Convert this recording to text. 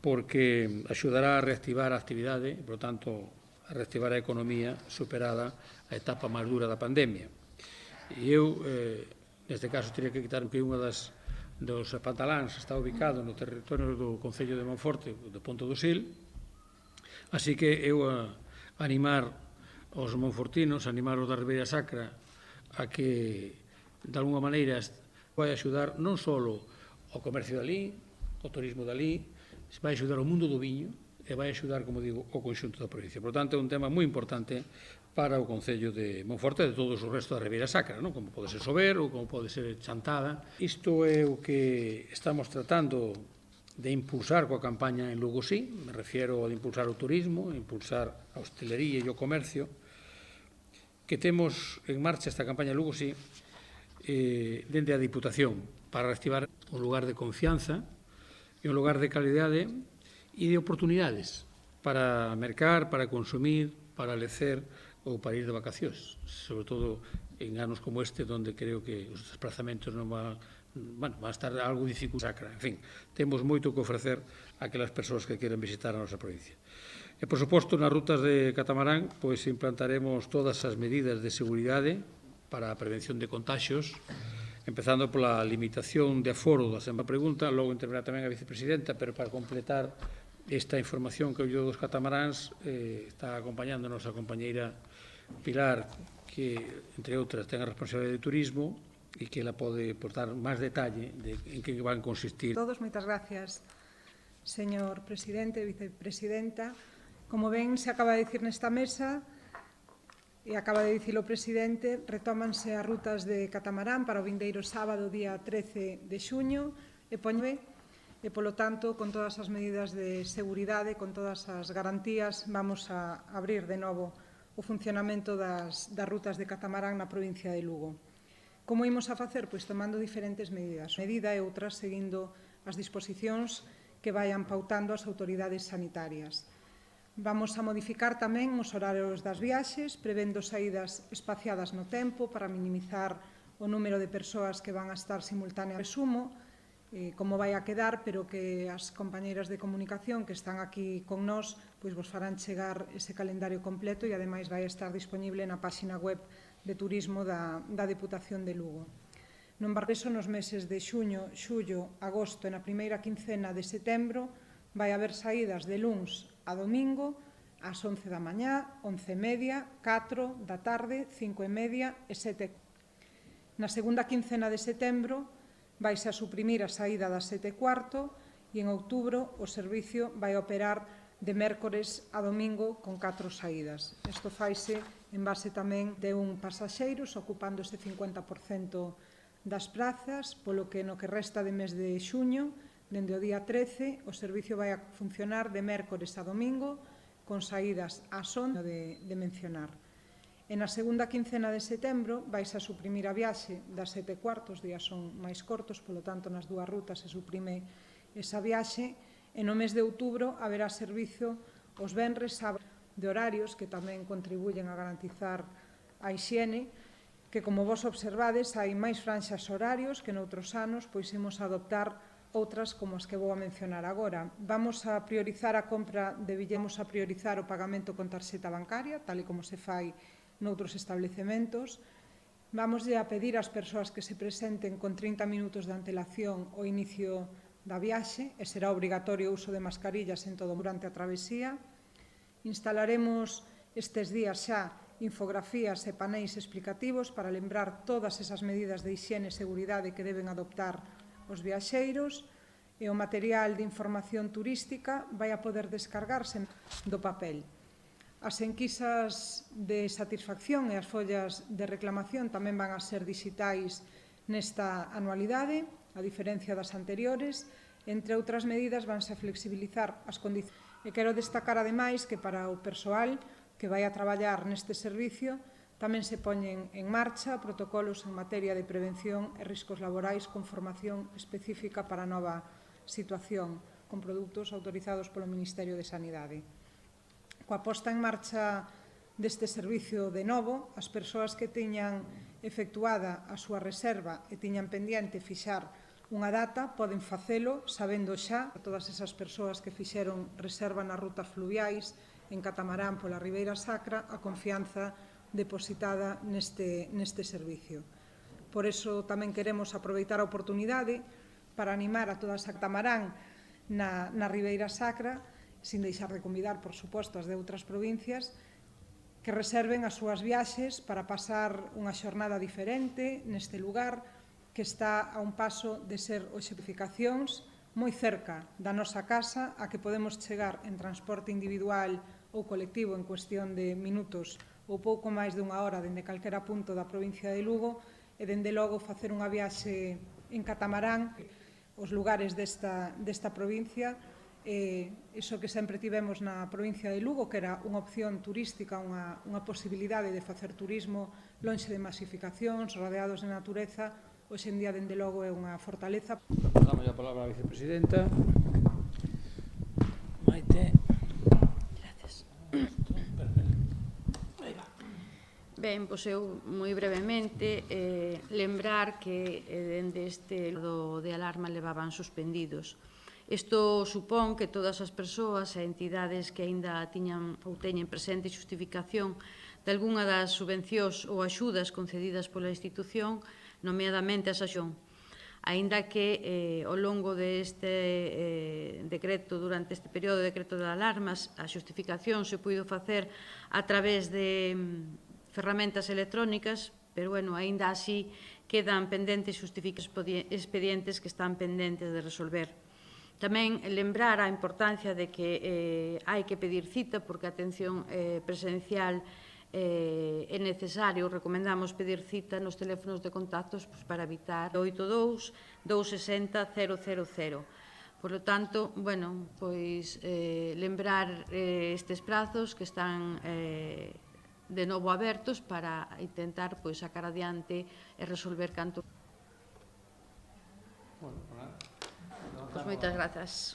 porque axudará a reactivar a actividade e, por tanto, a reactivar a economía superada a etapa máis dura da pandemia. E eu, neste caso, teria que quitar que unha dos pantaláns está ubicado no territorio do Concello de Monforte, de Ponte do Sil, así que eu animar os monfortinos, animar os da Ribeira Sacra a que, de alguma maneira, vai axudar non só ao comercio dali, ao turismo dali, vai axudar ao mundo do viño e vai axudar, como digo, ao conxunto da provincia. Por tanto, é un tema moi importante para o Concello de Monforte e de todos o resto da Ribeira Sacra, non? Como pode ser Sober ou como pode ser Chantada. Isto é o que estamos tratando de impulsar coa campaña en Lugo Sí, me refiero a impulsar o turismo, impulsar a hostelería e o comercio, que temos en marcha esta campaña en Lugo Sí dende a Diputación para reactivar un lugar de confianza e un lugar de calidade e de oportunidades para mercar, para consumir, para lecer ou para ir de vacacións, sobre todo en anos como este, onde creo que os desplazamentos non van a estar algo dificultosa. En fin, temos moito que ofrecer a aquelas persoas que queren visitar a nosa provincia. E, por suposto, nas rutas de catamarán, pois implantaremos todas as medidas de seguridade para a prevención de contagios, empezando pola limitación de aforo da semana pregunta, logo intervirá tamén a vicepresidenta, pero para completar esta información que eu dos catamaráns está acompañándonos a compañeira Pilar, que, entre outras, ten a responsabilidade de turismo e que ela pode aportar máis detalle de en que van consistir. Todos, moitas gracias, señor presidente, vicepresidenta. Como ben se acaba de dicir nesta mesa, e acaba de dicir o presidente, retómanse as rutas de catamarán para o vindeiro sábado, día 13 de xuño, e polo tanto, con todas as medidas de seguridade, con todas as garantías, vamos a abrir de novo o funcionamento das rutas de catamarán na provincia de Lugo. Como imos a facer? Pois tomando diferentes medidas. Medida e outras seguindo as disposicións que vayan pautando as autoridades sanitarias. Vamos a modificar tamén os horarios das viaxes, prevendo saídas espaciadas no tempo para minimizar o número de persoas que van a estar simultáneas. Resumo como vai a quedar, pero que as compañeiras de comunicación que están aquí con nós pois vos farán chegar ese calendario completo e, ademais, vai estar disponible na páxina web de turismo da Deputación de Lugo. No embarqueso, nos meses de xuño, xullo, agosto e na primeira quincena de setembro vai haber saídas de luns a domingo ás 11 da mañá, 11:30, 4 da tarde, 5:30 e 7. Na segunda quincena de setembro vaise a suprimir a saída das 7:15 e en outubro o servicio vai operar de mércores a domingo con 4 saídas. Isto faise en base tamén de un pasaxeiros, ocupando este 50% das prazas, polo que no que resta de mes de xuño, dende o día 13, o servicio vai a funcionar de mércores a domingo, con saídas ás 11 de mencionar. E na segunda quincena de setembro vais a suprimir a viaxe das 7:15, os días son máis cortos, polo tanto, nas dúas rutas se suprime esa viaxe, e no mes de outubro haberá servizo os venres, sábados, de horarios que tamén contribuyen a garantizar a hixiene, que, como vos observades, hai máis franxas horarios que noutros anos, pois imos a adoptar outras como as que vou a mencionar agora. Vamos a priorizar a compra de billetes, vamos a priorizar o pagamento con tarxeta bancaria, tal e como se fai noutros establecementos. Vamos a pedir ás persoas que se presenten con 30 minutos de antelación ao inicio da viaxe e será obrigatorio o uso de mascarillas en todo durante a travesía. Instalaremos estes días xa infografías e paneis explicativos para lembrar todas esas medidas de hixiene e seguridade que deben adoptar os viaxeiros, e o material de información turística vai a poder descargarse do papel. As enquisas de satisfacción e as follas de reclamación tamén van a ser dixitais nesta anualidade, a diferencia das anteriores. Entre outras medidas, vanse a flexibilizar as condicións. E quero destacar, ademais, que para o persoal que vai a traballar neste servicio tamén se poñen en marcha protocolos en materia de prevención e riscos laborais con formación específica para a nova situación, con produtos autorizados polo Ministerio de Sanidade. Coa posta en marcha deste servicio de novo, as persoas que tiñan efectuada a súa reserva e tiñan pendiente fixar unha data, poden facelo sabendo xa todas esas persoas que fixeron reserva nas rutas fluviais en catamarán pola Ribeira Sacra a confianza depositada neste servicio. Por iso tamén queremos aproveitar a oportunidade para animar a todas as catamarán na Ribeira Sacra, sin deixar de convidar, por suposto, as de outras provincias, que reserven as súas viaxes para pasar unha xornada diferente neste lugar que está a un paso de ser objetificacións moi cerca da nosa casa, a que podemos chegar en transporte individual ou colectivo en cuestión de minutos ou pouco máis de unha hora dende calquera punto da provincia de Lugo e, dende logo, facer unha viaxe en catamarán os lugares desta provincia, iso que sempre tivemos na provincia de Lugo, que era unha opción turística, unha posibilidade de facer turismo lonxe de masificacións, rodeados de natureza. Hoxe en día, dende logo, é unha fortaleza. Damos a palabra á vicepresidenta. Maite. Gracias. Ben, pois eu moi brevemente lembrar que dende este lado de alarma levaban suspendidos. Isto supón que todas as persoas e entidades que aínda tiñan ou teñen presente xustificación de algunha das subvencións ou axudas concedidas pola institución, nomeadamente a Saxón, aínda que ao longo deste decreto, durante este período de decreto de alarmas, a xustificación se puido facer a través de ferramentas electrónicas, pero, bueno, aínda así quedan pendentes expedientes que están pendentes de resolver. Tamén lembrar a importancia de que hai que pedir cita, porque a atención presencial é necesario. Recomendamos pedir cita nos teléfonos de contactos para evitar 82 260 000. Por lo tanto, bueno, pois lembrar estes prazos que están de novo abertos para intentar sacar adiante e resolver canto. Pois moitas grazas.